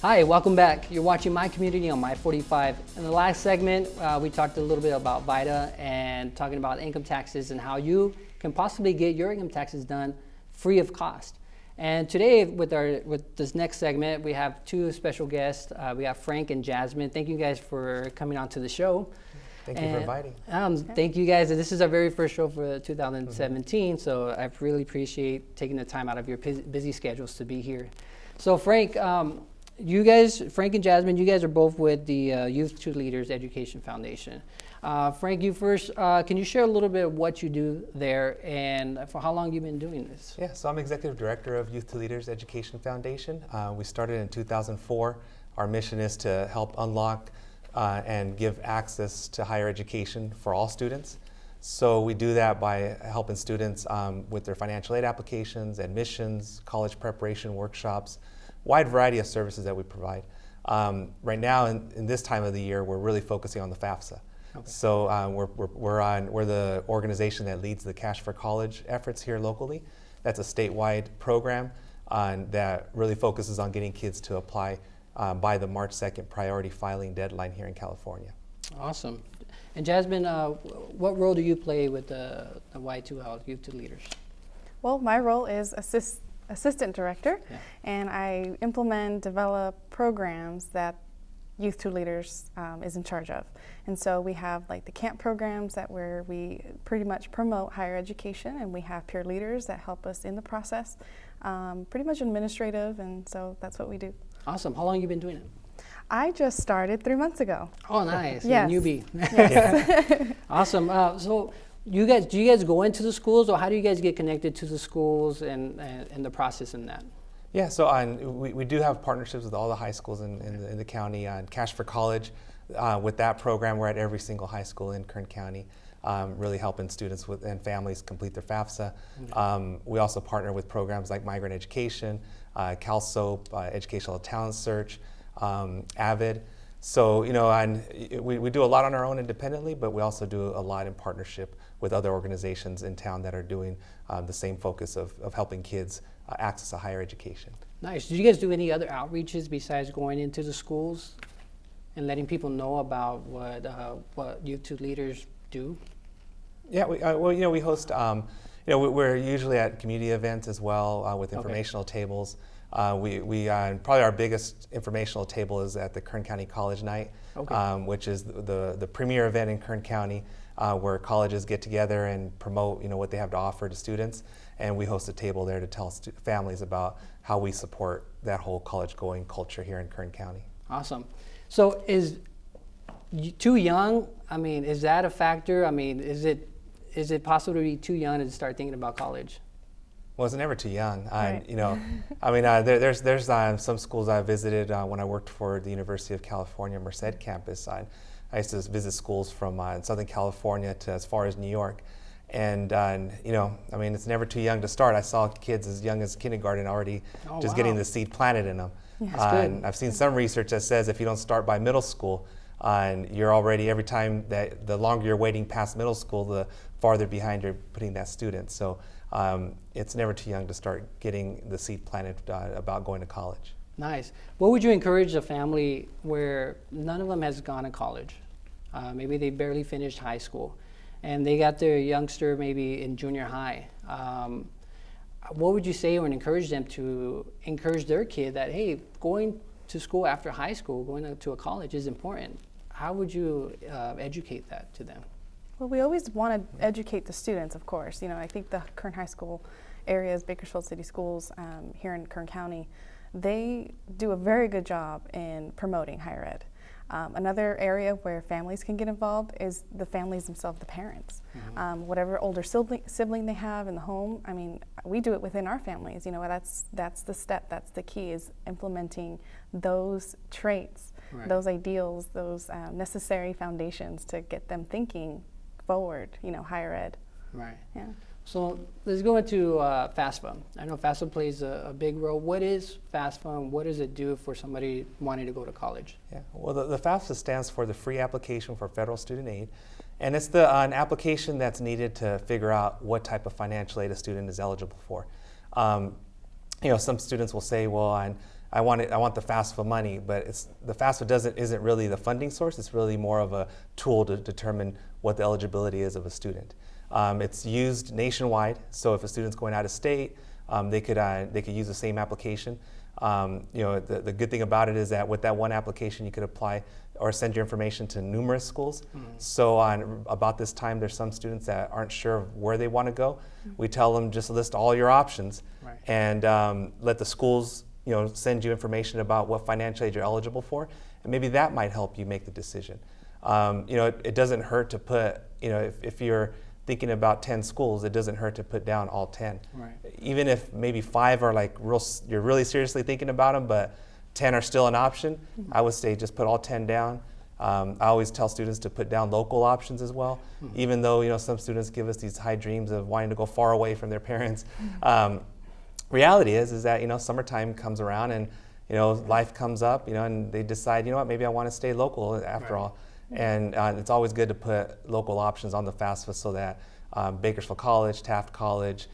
Hi, welcome back. You're watching My Community on My 45. In the last segment, we talked a little bit about VITA and talking about income taxes and how you can possibly get your income taxes done free of cost. And today, with this next segment, we have two special guests. We have Frank and Jasmine. Thank you guys for coming on to the show. Thank you for inviting. Thank you guys. This is our very first show for 2017, so I really appreciate taking the time out of your busy schedules to be here. So Frank, Frank and Jasmine, you guys are both with the Youth to Leaders Education Foundation. Frank, you first, can you share a little bit of what you do there and for how long you've been doing this? Yeah, so I'm Executive Director of Youth to Leaders Education Foundation. We started in 2004. Our mission is to help unlock and give access to higher education for all students. So we do that by helping students with their financial aid applications, admissions, college preparation workshops, wide variety of services that we provide. Right now, in this time of the year, we're really focusing on the FAFSA. Okay. So we're the organization that leads the Cash for College efforts here locally. That's a statewide program that really focuses on getting kids to apply by the March 2nd priority filing deadline here in California. Awesome. And Jasmine, what role do you play with the Y2L, Youth to Leaders? Well, my role is assistant director, and I implement, develop programs that Youth to Leaders is in charge of. And so we have like the camp programs where we pretty much promote higher education, and we have peer leaders that help us in the process, pretty much administrative, and so that's what we do. Awesome. How long have you been doing it? I just started 3 months ago. Oh, nice. Yes. You're a newbie. Yes. Awesome. So do you guys go into the schools, or how do you guys get connected to the schools and the process in that? Yeah, so we do have partnerships with all the high schools in the county. Cash for College, with that program, we're at every single high school in Kern County, really helping students and families complete their FAFSA. Okay. We also partner with programs like Migrant Education, CalSOAP, Educational Talent Search, AVID. So, we do a lot on our own independently, but we also do a lot in partnership with other organizations in town that are doing the same focus of helping kids access a higher education. Nice. Did you guys do any other outreaches besides going into the schools and letting people know about what Youth to Leaders do? Yeah, we host, we're usually at community events as well with informational tables. Probably our biggest informational table is at the Kern County College Night, which is the premier event in Kern County where colleges get together and promote what they have to offer to students. And we host a table there to tell families about how we support that whole college-going culture here in Kern County. Awesome. So is too young, is that a factor? Is it possible to be too young to start thinking about college? Well, it's never too young. Right. There's some schools I visited when I worked for the University of California Merced campus. I used to visit schools from Southern California to as far as New York. And, it's never too young to start. I saw kids as young as kindergarten already getting the seed planted in them. Yeah, and I've seen some research that says if you don't start by middle school, you're already, every time the longer you're waiting past middle school, the farther behind you're putting that student. So it's never too young to start getting the seed planted about going to college. Nice. What would you encourage a family where none of them has gone to college? Maybe they barely finished high school, and they got their youngster maybe in junior high. What would you say or encourage them to encourage their kid that, hey, going to school after high school, going to a college is important? How would you educate that to them? Well, we always want to educate the students, of course. I think the Kern High School areas, Bakersfield City Schools here in Kern County, they do a very good job in promoting higher ed. Another area where families can get involved is the families themselves, the parents. Mm-hmm. Whatever older sibling they have in the home, we do it within our families. That's the step, that's the key, is implementing those traits, right, those ideals, those necessary foundations to get them thinking forward, higher ed. Right. Yeah. So let's go into FAFSA. I know FAFSA plays a big role. What is FAFSA, and what does it do for somebody wanting to go to college? Yeah. Well, the FAFSA stands for the Free Application for Federal Student Aid, and it's an application that's needed to figure out what type of financial aid a student is eligible for. Some students will say, well, I want the FAFSA money, but the FAFSA isn't really the funding source. It's really more of a tool to determine what the eligibility is of a student. It's used nationwide, so if a student's going out of state, they could use the same application. The good thing about it is that with that one application, you could apply or send your information to numerous schools. So about this time, there's some students that aren't sure of where they want to go. We tell them just list all your options, right, and let the schools send you information about what financial aid you're eligible for, and maybe that might help you make the decision. It doesn't hurt to put, if you're thinking about 10 schools, it doesn't hurt to put down all 10. Right. Even if maybe 5 are you're really seriously thinking about them, but 10 are still an option, I would say just put all 10 down. I always tell students to put down local options as well, even though some students give us these high dreams of wanting to go far away from their parents. Reality is that summertime comes around and life comes up, and they decide, maybe I want to stay local after all. And it's always good to put local options on the FAFSA so that Bakersfield College, Taft College,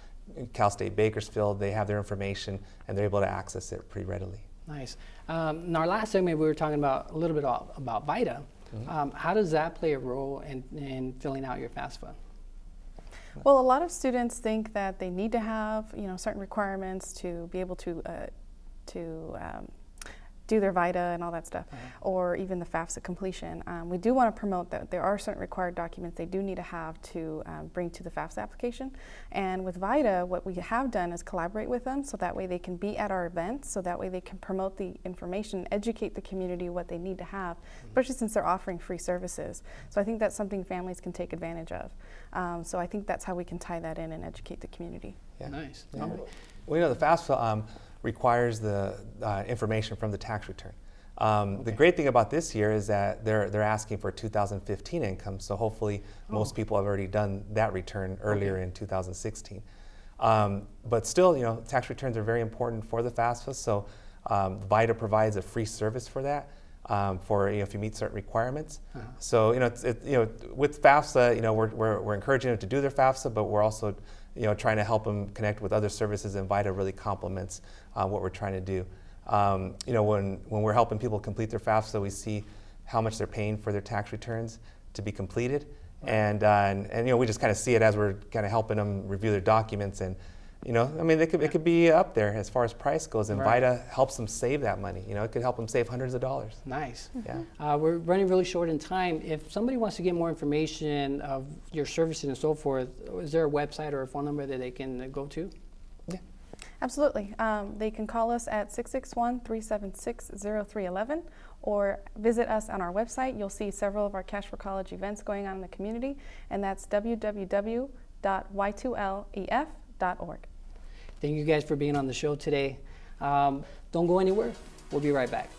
Cal State Bakersfield, they have their information and they're able to access it pretty readily. Nice. In our last segment, we were talking about a little bit about VITA. How does that play a role in filling out your FAFSA? Well, a lot of students think that they need to have certain requirements to be able to do their VITA and all that stuff, or even the FAFSA completion. We do want to promote that there are certain required documents they do need to have to bring to the FAFSA application. And with VITA, what we have done is collaborate with them so that way they can be at our events, so that way they can promote the information, educate the community what they need to have, especially since they're offering free services. So I think that's something families can take advantage of. So I think that's how we can tie that in and educate the community. Yeah. Nice. Yeah. Well, the FAFSA requires the information from the tax return. The great thing about this year is that they're asking for 2015 income, so hopefully most people have already done that return earlier in 2016. But still, tax returns are very important for the FAFSA, so VITA provides a free service for that, for if you meet certain requirements. So with FAFSA, we're encouraging them to do their FAFSA, but we're also trying to help them connect with other services, and VITA really complements what we're trying to do. When we're helping people complete their FAFSA, we see how much they're paying for their tax returns to be completed, and we just kind of see it as we're kind of helping them review their documents, and it could be up there as far as price goes, and VITA helps them save that money. It could help them save hundreds of dollars. Nice. Yeah. We're running really short in time. If somebody wants to get more information of your services and so forth, is there a website or a phone number that they can go to? Yeah. Absolutely. They can call us at 661-376-0311 or visit us on our website. You'll see several of our Cash for College events going on in the community, and that's www.y2lef.org. Thank you guys for being on the show today. Don't go anywhere. We'll be right back.